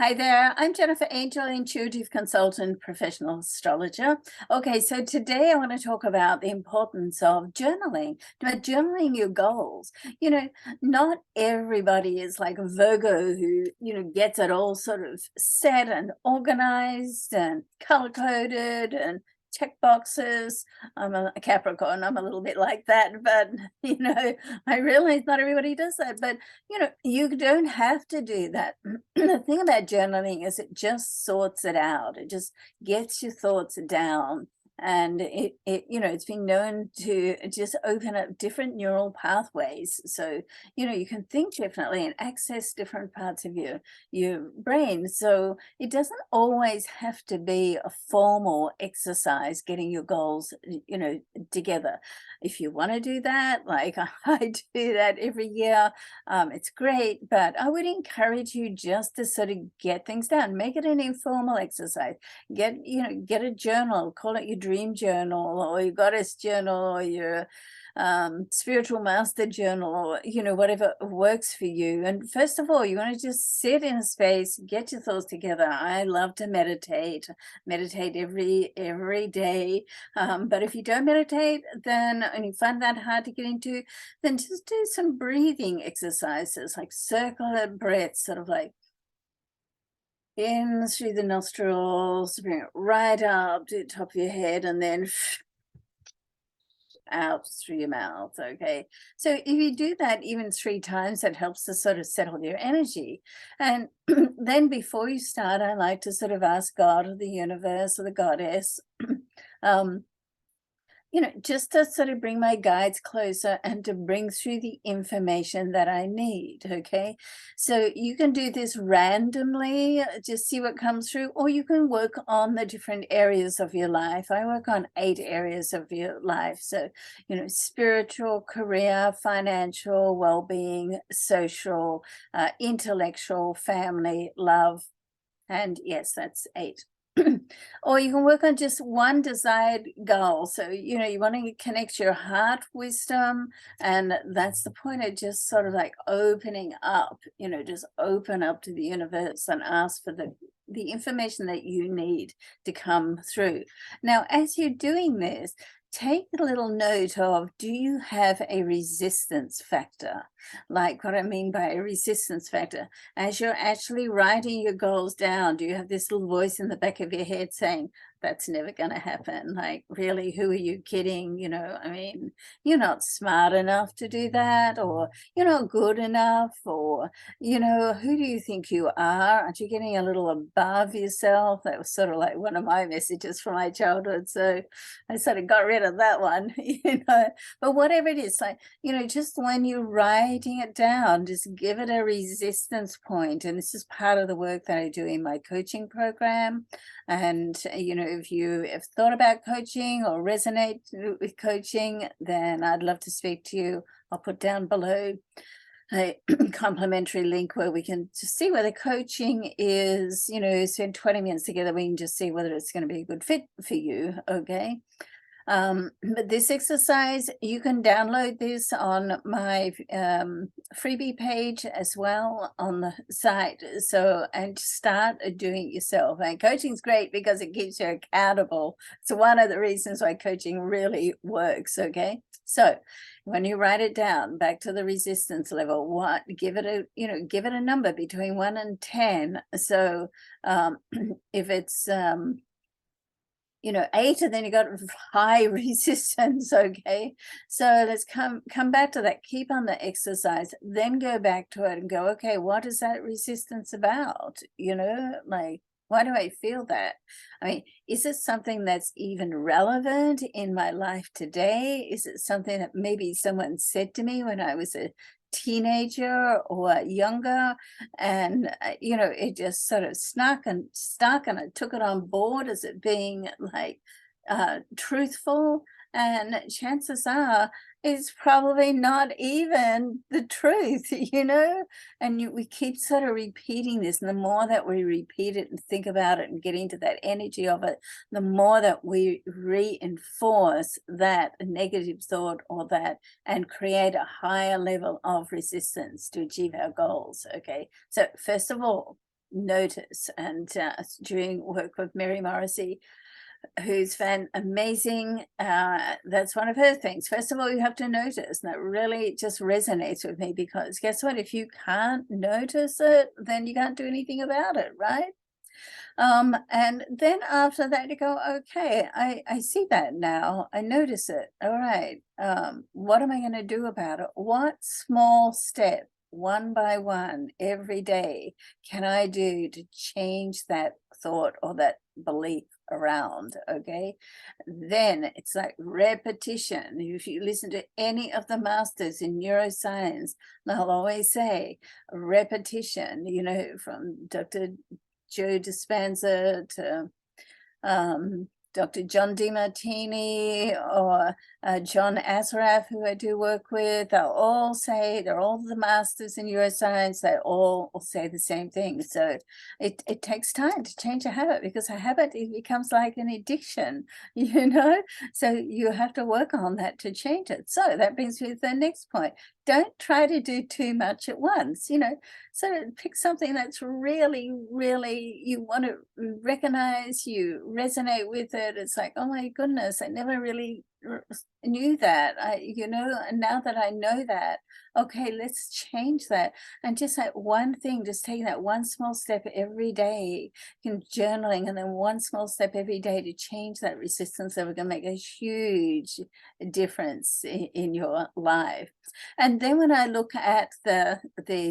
Hi there, I'm Jennifer Angel, intuitive consultant, professional astrologer. Okay, so today I want to talk about the importance of journaling, but journaling your goals. Not everybody is like a Virgo who, gets it all sort of set and organized and color coded and check boxes. I'm a Capricorn, I'm a little bit like that, but, I realize not everybody does that, but you don't have to do that. The thing about journaling is it just sorts it out. It just gets your thoughts down. And it's been known to just open up different neural pathways. So, you can think differently and access different parts of your brain. So it doesn't always have to be a formal exercise getting your goals, together. If you want to do that, like I do that every year, it's great, but I would encourage you just to sort of get things down, make it an informal exercise. Get a journal, call it your dream journal or your goddess journal or your spiritual master journal, or whatever works for you. And first of all, you want to just sit in a space, get your thoughts together. I love to meditate every day. But if you don't meditate, then and you find that hard to get into, then just do some breathing exercises, like circular breaths, sort of like in through the nostrils, bring it right up to the top of your head, and then out through your mouth. Okay, so if you do that even 3 times, that helps to sort of settle your energy. And then before you start, I like to sort of ask God or the universe or the goddess, um, just to sort of bring my guides closer and to bring through the information that I need. Okay, so you can do this randomly, just see what comes through, or you can work on the different areas of your life. I work on 8 areas of your life. So, spiritual, career, financial, well-being, social, intellectual, family, love. And yes, that's 8. Or you can work on just one desired goal. So, you want to connect your heart wisdom. And that's the point of just sort of like opening up, just open up to the universe and ask for the information that you need to come through. Now, as you're doing this, take a little note of, do you have a resistance factor? Like what I mean by a resistance factor, as you're actually writing your goals down, do you have this little voice in the back of your head saying, that's never going to happen? Like, really, who are you kidding? I mean, you're not smart enough to do that, or you're not good enough, or, who do you think you are? Aren't you getting a little above yourself? That was sort of like one of my messages from my childhood. So I sort of got rid of that one, but whatever it is, like, just when you're writing it down, just give it a resistance point. And this is part of the work that I do in my coaching program. And, if you have thought about coaching or resonate with coaching, then I'd love to speak to you. I'll put down below a complimentary link where we can just see whether coaching is, spend 20 minutes together. We can just see whether it's going to be a good fit for you. Okay. But this exercise, you can download this on my freebie page as well on the site. So, and start doing it yourself. And coaching is great because it keeps you accountable. It's one of the reasons why coaching really works. Okay, so when you write it down, back to the resistance level, give it a number between 1 and 10. So if it's 8, and then you got high resistance. Okay, so let's come back to that. Keep on the exercise, then go back to it and go, okay, what is that resistance about? Like, why do I feel that? I mean, is it something that's even relevant in my life today? Is it something that maybe someone said to me when I was a teenager or younger, and it just sort of stuck, and I took it on board as it being like truthful, and chances are it's probably not even the truth. And we keep sort of repeating this, and the more that we repeat it and think about it and get into that energy of it, the more that we reinforce that negative thought or that, and create a higher level of resistance to achieve our goals. Okay, so first of all, notice. And doing work with Mary Morrissey, who's amazing. That's one of her things. First of all, you have to notice. And that really just resonates with me, because guess what? If you can't notice it, then you can't do anything about it, right? And then after that, you go, okay, I see that now. I notice it. All right. What am I going to do about it? What small step, one by one, every day, can I do to change that thought or that belief around? Okay. Then it's like repetition. If you listen to any of the masters in neuroscience, they'll always say repetition, from Dr. Joe Dispenza to Dr. John DeMartini or John Asraf, who I do work with. They'll all say, they're all the masters in neuroscience, they all say the same thing. So it takes time to change a habit, because a habit, it becomes like an addiction, so you have to work on that to change it. So that brings me to the next point. Don't try to do too much at once, so pick something that's really, really, you want to recognize, you resonate with it. It's like, oh my goodness, I never really knew that. And now that I know that, okay, let's change that. And just like one thing, just taking that one small step every day, journaling, and then one small step every day to change that resistance level can make a huge difference in your life. And then when I look at the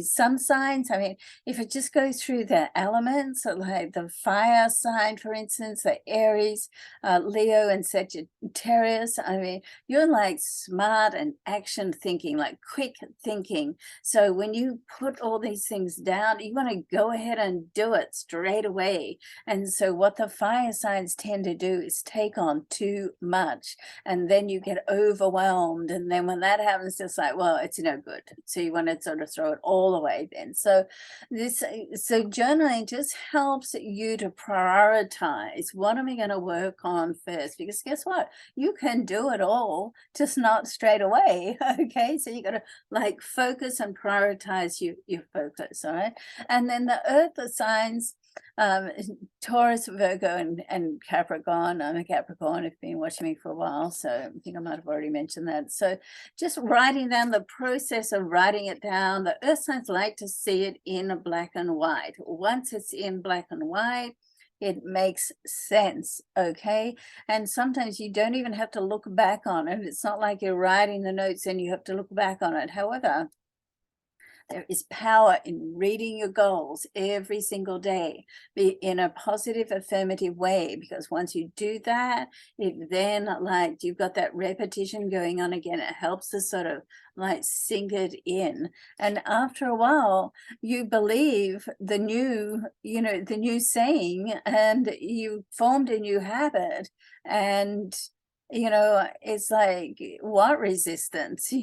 sun signs, I mean, if it just goes through the elements, like the fire sign, for instance, the Aries, Leo, and Sagittarius, I mean, you're like smart and action thinking, like quick thinking. So when you put all these things down, you want to go ahead and do it straight away. And so what the fire signs tend to do is take on too much, and then you get overwhelmed. And then when that happens, just like, well, it's no good. So you want to sort of throw it all away then. So journaling just helps you to prioritize, what am I going to work on first? Because guess what? You can do it all, just not straight away. Okay, so you got to like focus and prioritize your focus. All right. And then the earth signs, Taurus, Virgo, and Capricorn. I'm a Capricorn. If you've been watching me for a while, so I think I might have already mentioned that. So just writing down, the process of writing it down, the earth signs like to see it in black and white. Once it's in black and white, it makes sense. Okay. And sometimes you don't even have to look back on it. It's not like you're writing the notes and you have to look back on it. However, there is power in reading your goals every single day, be in a positive, affirmative way, because once you do that, it then, like, you've got that repetition going on again. It helps to sort of like sink it in. And after a while, you believe the new saying, and you formed a new habit. And it's like, what resistance,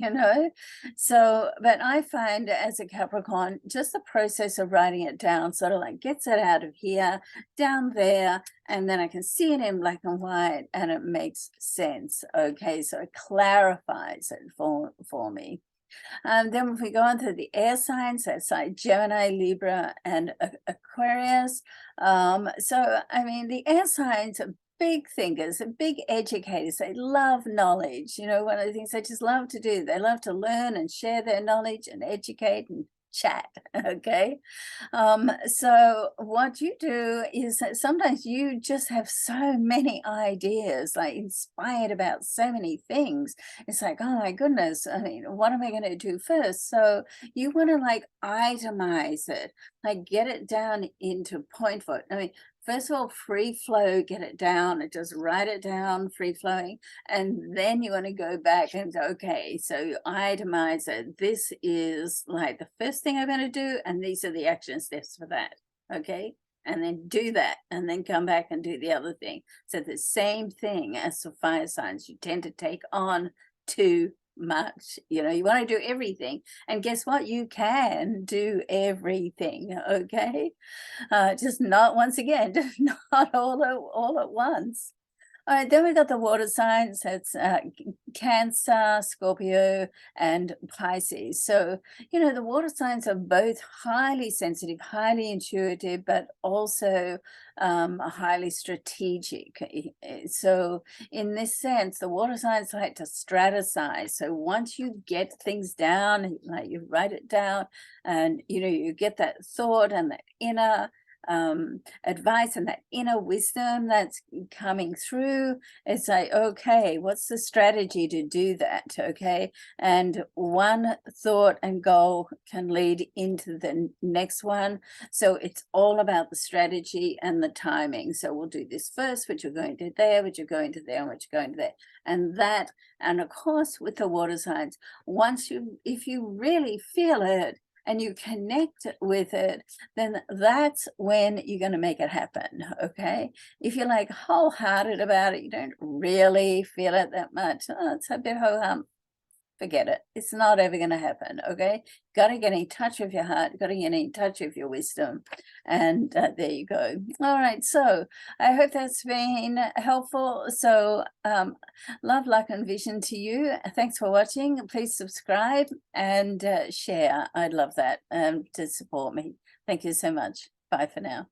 So, but I find as a Capricorn, just the process of writing it down sort of like gets it out of here, down there, and then I can see it in black and white, and it makes sense. Okay, so it clarifies it for me. Then if we go on to the air signs, that's like Gemini, Libra, and Aquarius. So, I mean, the air signs are big thinkers, big educators. They love knowledge. One of the things they just love to do, they love to learn and share their knowledge and educate and chat. Okay. So what you do is that sometimes you just have so many ideas, like inspired about so many things. It's like, oh my goodness, I mean, what am I going to do first? So you want to like itemize it, like get it down into point for it. I mean, first of all, free flow, get it down, and just write it down, free flowing. And then you want to go back and go, okay, so you itemize it. This is like the first thing I'm going to do, and these are the action steps for that. Okay. And then do that, and then come back and do the other thing. So the same thing as for fire signs, you tend to take on too much. You want to do everything, and guess what? You can do everything. Okay. Just not, once again, just not all at once. All right, then we got the water signs. That's Cancer, Scorpio, and Pisces. So, the water signs are both highly sensitive, highly intuitive, but also highly strategic. So, in this sense, the water signs like to strategize. So, once you get things down, like you write it down, and you get that thought and that inner advice and that inner wisdom that's coming through. It's like, okay, what's the strategy to do that? Okay. And one thought and goal can lead into the next one. So it's all about the strategy and the timing. So we'll do this first, which you're going to there, which you're going to there, and which you're going to there. And of course, with the water signs, if you really feel it, and you connect with it, then that's when you're going to make it happen. Okay. If you're like wholehearted about it, you don't really feel it that much. Oh, it's a bit ho-hum. Forget it. It's not ever going to happen. Okay. Got to get in touch with your heart. Got to get in touch with your wisdom. And there you go. All right. So I hope that's been helpful. So love, luck, and vision to you. Thanks for watching. Please subscribe and share. I'd love that to support me. Thank you so much. Bye for now.